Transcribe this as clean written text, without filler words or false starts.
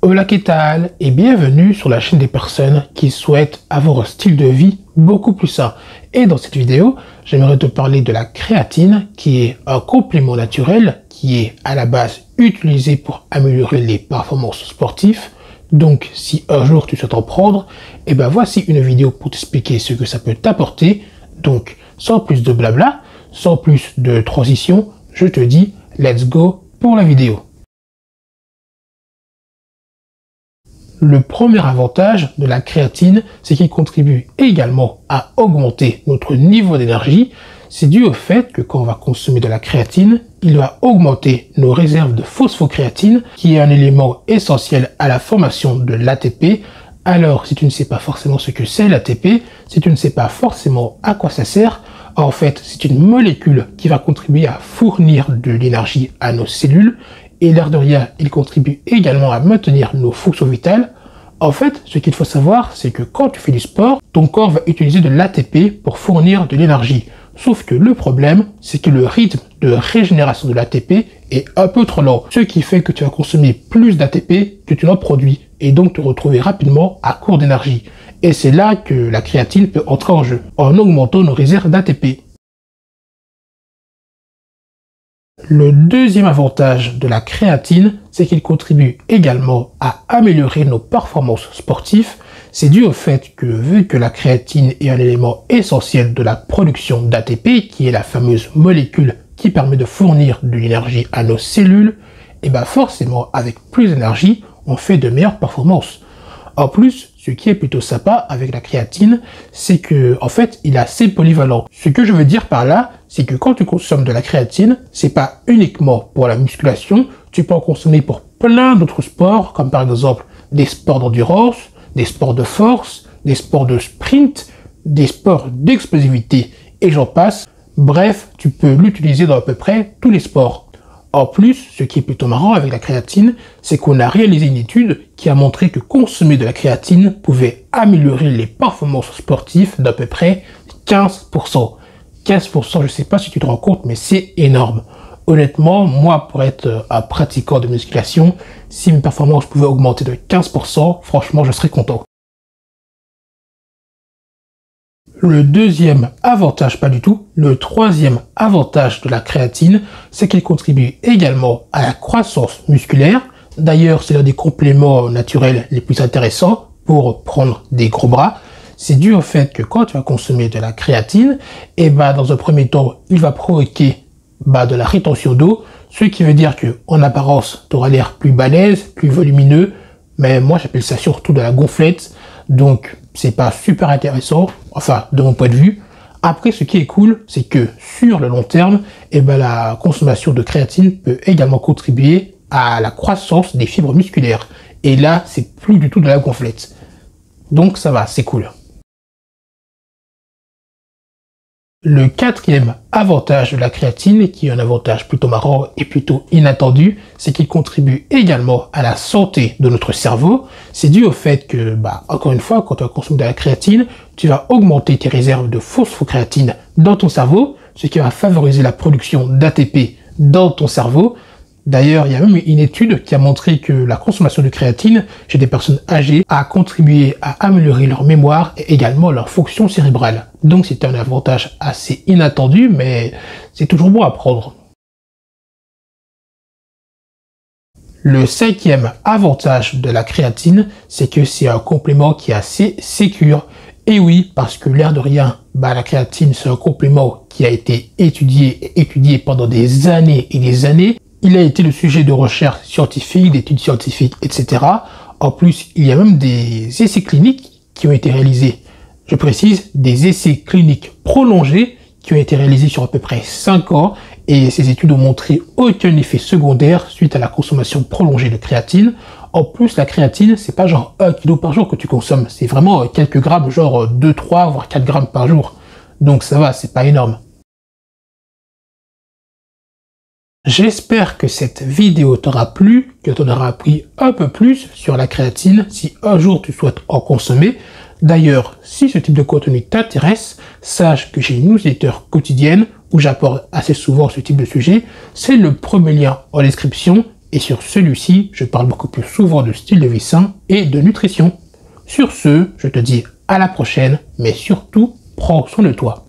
Hola, ¿qué tal? Et bienvenue sur la chaîne des personnes qui souhaitent avoir un style de vie beaucoup plus sain. Et dans cette vidéo, j'aimerais te parler de la créatine, qui est un complément naturel qui est à la base utilisé pour améliorer les performances sportives. Donc, si un jour tu souhaites en prendre, et ben voici une vidéo pour t'expliquer ce que ça peut t'apporter. Donc, sans plus de blabla, sans plus de transition, je te dis let's go pour la vidéo. Le premier avantage de la créatine, c'est qu'il contribue également à augmenter notre niveau d'énergie. C'est dû au fait que quand on va consommer de la créatine, il va augmenter nos réserves de phosphocréatine, qui est un élément essentiel à la formation de l'ATP. Alors, si tu ne sais pas forcément ce que c'est l'ATP, si tu ne sais pas forcément à quoi ça sert, en fait, c'est une molécule qui va contribuer à fournir de l'énergie à nos cellules. Et l'air de rien, il contribue également à maintenir nos fonctions vitales. En fait, ce qu'il faut savoir, c'est que quand tu fais du sport, ton corps va utiliser de l'ATP pour fournir de l'énergie. Sauf que le problème, c'est que le rythme de régénération de l'ATP est un peu trop lent. Ce qui fait que tu vas consommer plus d'ATP que tu n'en produis et donc te retrouver rapidement à court d'énergie. Et c'est là que la créatine peut entrer en jeu, en augmentant nos réserves d'ATP. Le deuxième avantage de la créatine, c'est qu'il contribue également à améliorer nos performances sportives. C'est dû au fait que, vu que la créatine est un élément essentiel de la production d'ATP, qui est la fameuse molécule qui permet de fournir de l'énergie à nos cellules, et bien forcément, avec plus d'énergie, on fait de meilleures performances. En plus, ce qui est plutôt sympa avec la créatine, c'est que, en fait, il est assez polyvalent. Ce que je veux dire par là, c'est que quand tu consommes de la créatine, c'est pas uniquement pour la musculation, tu peux en consommer pour plein d'autres sports, comme par exemple des sports d'endurance, des sports de force, des sports de sprint, des sports d'explosivité, et j'en passe. Bref, tu peux l'utiliser dans à peu près tous les sports. En plus, ce qui est plutôt marrant avec la créatine, c'est qu'on a réalisé une étude qui a montré que consommer de la créatine pouvait améliorer les performances sportives d'à peu près 15%. 15%, je ne sais pas si tu te rends compte, mais c'est énorme. Honnêtement, moi, pour être un pratiquant de musculation, si mes performances pouvaient augmenter de 15%, franchement, je serais content. Le deuxième avantage, pas du tout, le troisième avantage de la créatine, c'est qu'elle contribue également à la croissance musculaire. D'ailleurs, c'est l'un des compléments naturels les plus intéressants pour prendre des gros bras. C'est dû au fait que quand tu vas consommer de la créatine, et dans un premier temps, il va provoquer de la rétention d'eau, ce qui veut dire que en apparence, tu auras l'air plus balèze, plus volumineux, mais moi j'appelle ça surtout de la gonflette. Donc, c'est pas super intéressant, enfin, de mon point de vue. Après, ce qui est cool, c'est que sur le long terme, la consommation de créatine peut également contribuer à la croissance des fibres musculaires. Et là, c'est plus du tout de la gonflette. Donc, ça va, c'est cool. Le quatrième avantage de la créatine, qui est un avantage plutôt marrant et plutôt inattendu, c'est qu'il contribue également à la santé de notre cerveau. C'est dû au fait que, encore une fois, quand tu consommes de la créatine, tu vas augmenter tes réserves de phosphocréatine dans ton cerveau, ce qui va favoriser la production d'ATP dans ton cerveau. D'ailleurs, il y a même une étude qui a montré que la consommation de créatine chez des personnes âgées a contribué à améliorer leur mémoire et également leur fonction cérébrale. Donc c'est un avantage assez inattendu, mais c'est toujours bon à prendre. Le cinquième avantage de la créatine, c'est que c'est un complément qui est assez sécure. Et oui, parce que l'air de rien, la créatine, c'est un complément qui a été étudié pendant des années et des années. Il a été le sujet de recherches scientifiques, d'études scientifiques, etc. En plus, il y a même des essais cliniques qui ont été réalisés. Je précise, des essais cliniques prolongés qui ont été réalisés sur à peu près 5 ans. Et ces études ont montré aucun effet secondaire suite à la consommation prolongée de créatine. En plus, la créatine, c'est pas genre 1 kg par jour que tu consommes. C'est vraiment quelques grammes, genre 2, 3, voire 4 grammes par jour. Donc ça va, c'est pas énorme. J'espère que cette vidéo t'aura plu, que tu en auras appris un peu plus sur la créatine si un jour tu souhaites en consommer. D'ailleurs, si ce type de contenu t'intéresse, sache que j'ai une newsletter quotidienne où j'apporte assez souvent ce type de sujet. C'est le premier lien en description Et sur celui-ci, je parle beaucoup plus souvent de style de vie sain et de nutrition. Sur ce, je te dis à la prochaine, mais surtout, prends soin de toi.